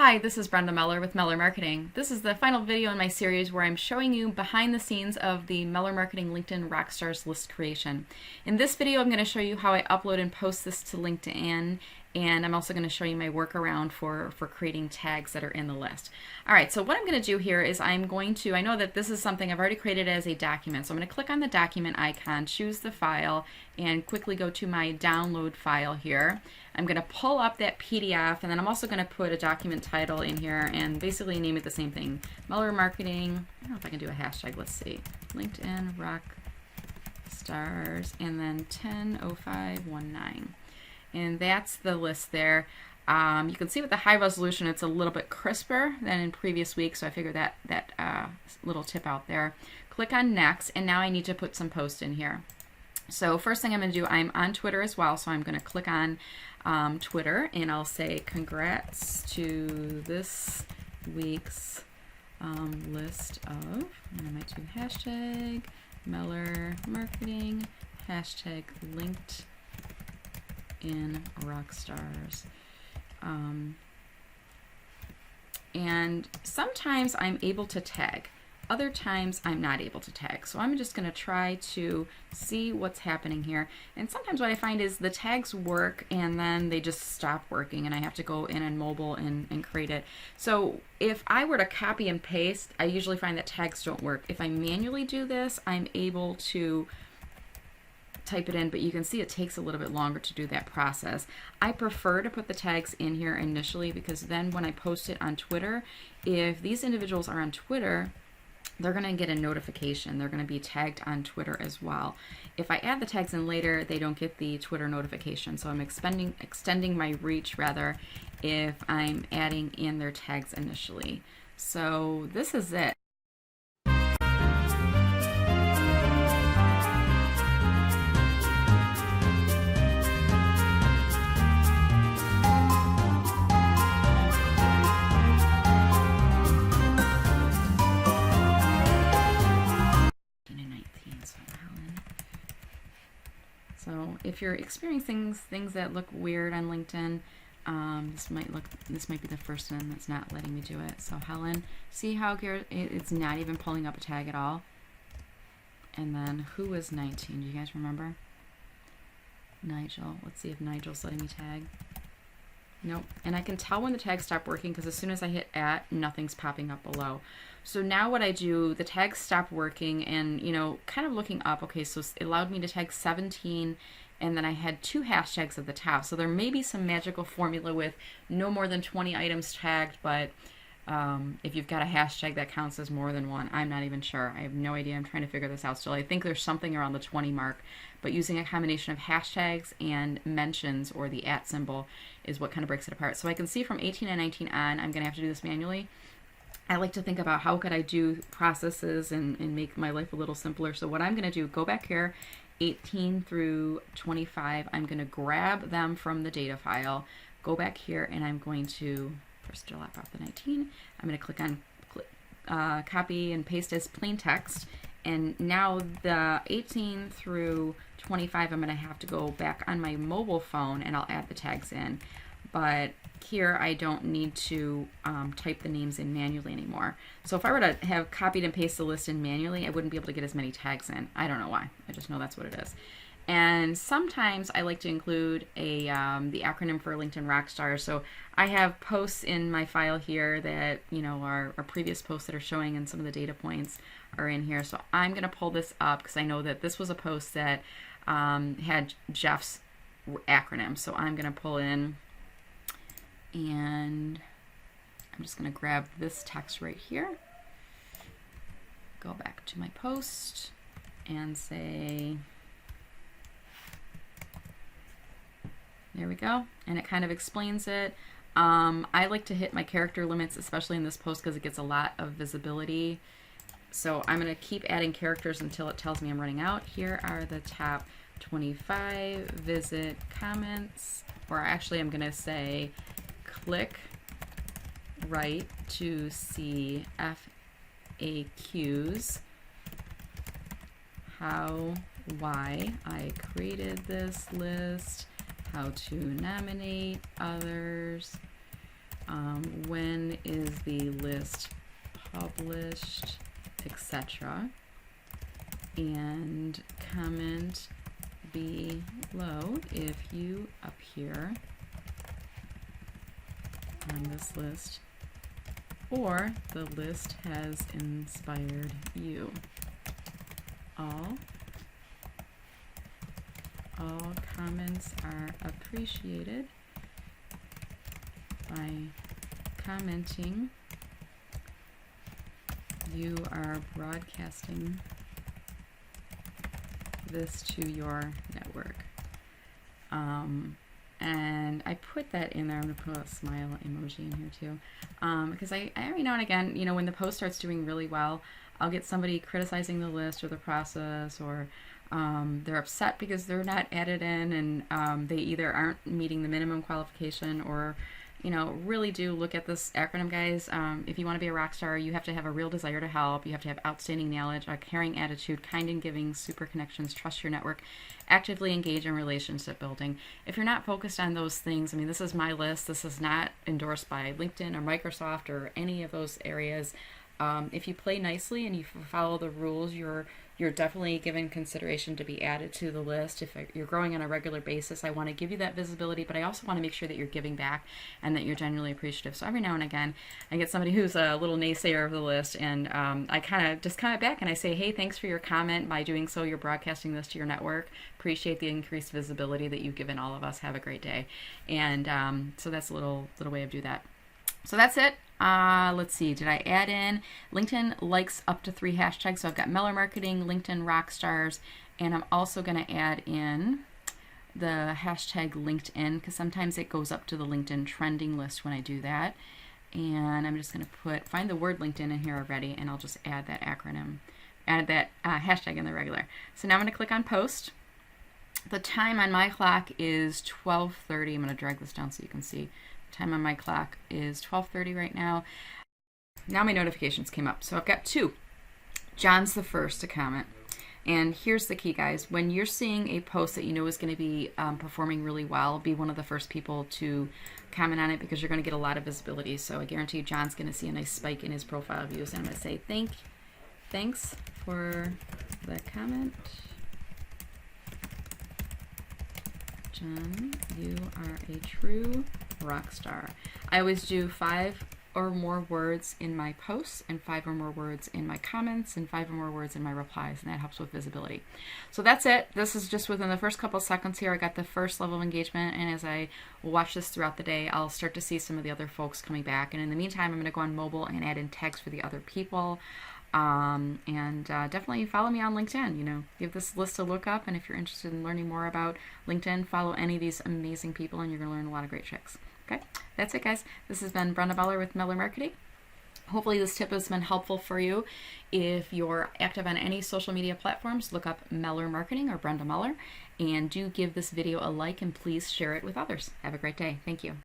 Hi, this is Brenda Meller with Meller Marketing. This is the final video in my series where I'm showing you behind the scenes of the Meller Marketing LinkedIn Rockstars list creation. In this video, I'm going to show you how I upload and post this to LinkedIn, and I'm also going to show you my workaround for creating tags that are in the list. All right, so what I'm going to do here is I know that this is something I've already created as a document, so I'm going to click on the document icon, choose the file, and quickly go to my download file here. I'm going to pull up that PDF, and then I'm also going to put a document title in here and basically name it the same thing. Meller Marketing, I don't know if I can do a hashtag, let's see. LinkedIn Rock Stars, and then 100519. And that's the list there. You can see with the high resolution, it's a little bit crisper than in previous weeks, so I figured that little tip out there. Click on next, and now I need to put some posts in here. So first thing I'm going to do, I'm on Twitter as well, so I'm going to click on Twitter, and I'll say congrats to this week's list of, and I might do hashtag Meller Marketing, hashtag linked in Rockstars. And sometimes I'm able to tag. Other times I'm not able to tag. So I'm just going to try to see what's happening here. And sometimes what I find is the tags work and then they just stop working and I have to go in on mobile and create it. So if I were to copy and paste, I usually find that tags don't work. If I manually do this, I'm able to type it in, but you can see it takes a little bit longer to do that process. I prefer to put the tags in here initially because then when I post it on Twitter, if these individuals are on Twitter, they're going to get a notification. They're going to be tagged on Twitter as well. If I add the tags in later, they don't get the Twitter notification. So I'm extending my reach rather if I'm adding in their tags initially. So this is it. So if you're experiencing things that look weird on LinkedIn, this might be the first one that's not letting me do it. So Helen, see how it's not even pulling up a tag at all? And then who was 19? Do you guys remember? Nigel. Let's see if Nigel's letting me tag. Nope. And I can tell when the tags stop working because as soon as I hit @ nothing's popping up below. So now what I do, the tags stop working and, kind of looking up, okay, so it allowed me to tag 17 and then I had 2 hashtags at the top. So there may be some magical formula with no more than 20 items tagged, but if you've got a hashtag that counts as more than one, I'm not even sure. I have no idea. I'm trying to figure this out still. I think there's something around the 20 mark, but using a combination of hashtags and mentions or the @ symbol is what kind of breaks it apart. So I can see from 18 and 19 on, I'm going to have to do this manually. I like to think about how could I do processes and make my life a little simpler. So what I'm going to do, go back here, 18 through 25, I'm going to grab them from the data file, go back here, and I'm going to first delete off the 19. I'm going to click on copy and paste as plain text. And now the 18 through 25, I'm going to have to go back on my mobile phone and I'll add the tags in. But here I don't need to type the names in manually anymore. So if I were to have copied and pasted the list in manually, I wouldn't be able to get as many tags in. I don't know why. I just know that's what it is. And sometimes I like to include the acronym for LinkedIn Rockstars. So I have posts in my file here that are previous posts that are showing, and some of the data points are in here. So I'm going to pull this up because I know that this was a post that had Jeff's acronym. So I'm going to pull in, and I'm just going to grab this text right here, go back to my post, and say, there we go, and it kind of explains it. I like to hit my character limits, especially in this post, because it gets a lot of visibility. So I'm going to keep adding characters until it tells me I'm running out. Here are the top 25 visit comments, or actually I'm going to say click right to see FAQs, why I created this list, how to nominate others, When is the list published, etc. And comment below if you appear on this list or the list has inspired you. All comments are appreciated. By commenting, you are broadcasting this to your network. And I put that in there. I'm going to put a smile emoji in here too. Because I every now and again, you know, when the post starts doing really well, I'll get somebody criticizing the list or the process, or they're upset because they're not added in, and they either aren't meeting the minimum qualification, or you know, really do look at this acronym, guys. If you want to be a rock star, you have to have a real desire to help. You have to have outstanding knowledge, a caring attitude, kind and giving, super connections, trust your network, actively engage in relationship building. If you're not focused on those things, I mean, this is my list. This is not endorsed by LinkedIn or Microsoft or any of those areas. If you play nicely and you follow the rules, you're definitely given consideration to be added to the list. If you're growing on a regular basis, I want to give you that visibility, but I also want to make sure that you're giving back and that you're genuinely appreciative. So every now and again, I get somebody who's a little naysayer of the list, and I kind of just comment back and I say, hey, thanks for your comment. By doing so, you're broadcasting this to your network. Appreciate the increased visibility that you've given all of us. Have a great day. And so that's a little way of do that. So that's it. Let's see, did I add in LinkedIn likes up to 3 hashtags? So I've got Meller Marketing, LinkedIn Rockstars, and I'm also going to add in the hashtag LinkedIn, because sometimes it goes up to the LinkedIn trending list when I do that. And I'm just going to find the word LinkedIn in here already, and I'll just add that hashtag in the regular. So now I'm going to click on post. The time on my clock is 12:30. I'm going to drag this down so you can see. Time on my clock is 12:30 right now. Now my notifications came up. So I've got 2. John's the first to comment. And here's the key, guys. When you're seeing a post that you know is going to be performing really well, be one of the first people to comment on it, because you're going to get a lot of visibility. So I guarantee John's going to see a nice spike in his profile views. And I'm going to say thanks for the comment. John, you are a true rock star. I always do 5 or more words in my posts, and 5 or more words in my comments, and 5 or more words in my replies, and that helps with visibility. So that's it. This is just within the first couple seconds here. I got the first level of engagement, and as I watch this throughout the day, I'll start to see some of the other folks coming back. And in the meantime, I'm going to go on mobile and add in tags for the other people. Definitely follow me on LinkedIn. You know, give this list a look up, and if you're interested in learning more about LinkedIn, follow any of these amazing people, and you're going to learn a lot of great tricks. Okay, that's it, guys. This has been Brenda Meller with Meller Marketing. Hopefully this tip has been helpful for you. If you're active on any social media platforms, look up Meller Marketing or Brenda Meller, and do give this video a like, and please share it with others. Have a great day. Thank you.